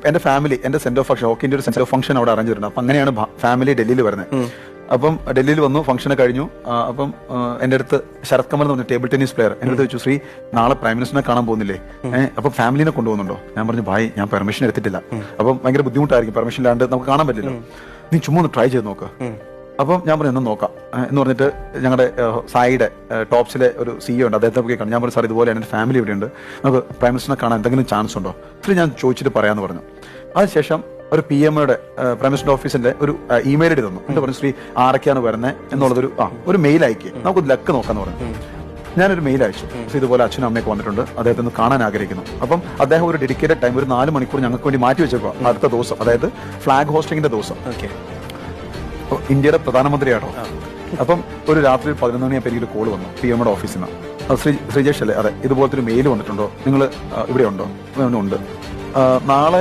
എന്റെ ഫാമിലി, എന്റെ centre of function, ഹോക്കിന്റെ ഒരു സെന്റർ ഓഫ് ഫംഗ്ഷൻ അവിടെ അറേഞ്ച് ചെയ്തിട്ടുണ്ട്. അപ്പൊ അങ്ങനെയാണ് ഫാമിലി ഡൽഹിയിൽ വരുന്നത്. അപ്പം ഡൽഹിയിൽ വന്നു, ഫംഗ്ഷൻ കഴിഞ്ഞു. അപ്പം എന്റെ അടുത്ത് ശരത് കമൽ എന്ന് പറഞ്ഞ ടേബിൾ ടെന്നീസ് പ്ലെയർ എന്റെ അടുത്ത് ചോദിച്ചു, ശ്രീ നാളെ പ്രൈം മിനിസ്റ്ററിനെ കാണാൻ പോകുന്നില്ലേ, അപ്പം ഫാമിലിനെ കൊണ്ടുപോകുന്നുണ്ടോ? ഞാൻ പറഞ്ഞു, ഭായ് ഞാൻ പെർമിഷൻ എടുത്തിട്ടില്ല, അപ്പം ഭയങ്കര ബുദ്ധിമുട്ടായിരിക്കും, പെർമിഷൻ ഇല്ലാണ്ട് നമുക്ക് കാണാൻ പറ്റില്ല, നീ ചുമ്മാ ഒന്ന് ട്രൈ ചെയ്ത് നോക്ക്. അപ്പം ഞാൻ പറഞ്ഞു, ഒന്നും നോക്കാം എന്ന് പറഞ്ഞിട്ട് ഞങ്ങളുടെ സായിയുടെ ടോപ്സിലെ ഒരു CEO ഉണ്ട്, അദ്ദേഹത്തെ പോയി കാണും. ഞാൻ പറഞ്ഞു, സാർ ഇതുപോലെ എൻ്റെ ഫാമിലി ഇവിടെ ഉണ്ട്, നമുക്ക് പ്രൈം മിനിസ്റ്ററിനെ കാണാൻ എന്തെങ്കിലും ചാൻസ് ഉണ്ടോ? ഇത്തിരി ഞാൻ ചോദിച്ചിട്ട് പറയാമെന്ന് പറഞ്ഞു. അതിനുശേഷം ഒരു PMയുടെ പ്രൈം മിനിസ്റ്റർ ഓഫീസിന്റെ ഒരു ഇമെയിൽ ഇട്ട് തന്നു. എന്നിട്ട് പറഞ്ഞു, ശ്രീ ആരൊക്കെയാണ് വരുന്നത് എന്നുള്ളതൊരു ഒരു മെയിൽ അയക്കുക, നമുക്ക് ലക്ക് നോക്കാന്ന് പറഞ്ഞു. ഞാനൊരു മെയിൽ അയച്ചു, ഇതുപോലെ അച്ഛനും അമ്മയൊക്കെ വന്നിട്ടുണ്ട്, അദ്ദേഹത്തെ ഒന്ന് കാണാൻ ആഗ്രഹിക്കുന്നു. അപ്പം അദ്ദേഹം ഒരു ഡെഡിക്കേറ്റഡ് ടൈം, ഒരു 4 മണിക്കൂർ ഞങ്ങൾക്ക് വേണ്ടി മാറ്റി വെച്ചേക്കുക അടുത്ത ദിവസം, അതായത് ഫ്ലാഗ് ഹോസ്റ്റിംഗിന്റെ ദിവസം. ഇന്ത്യയുടെ പ്രധാനമന്ത്രിയാണോ. അപ്പം ഒരു രാത്രി 11 മണിയായപ്പോൾ എനിക്കൊരു കോൾ വന്നു PMയുടെ ഓഫീസിൽ നിന്ന്. ശ്രീജേഷ് അല്ലേ? അതെ, ഇതുപോലത്തെ ഒരു മെയിൽ വന്നിട്ടുണ്ടോ, നിങ്ങൾ ഇവിടെ ഉണ്ടോ? ഉണ്ട്. നാളെ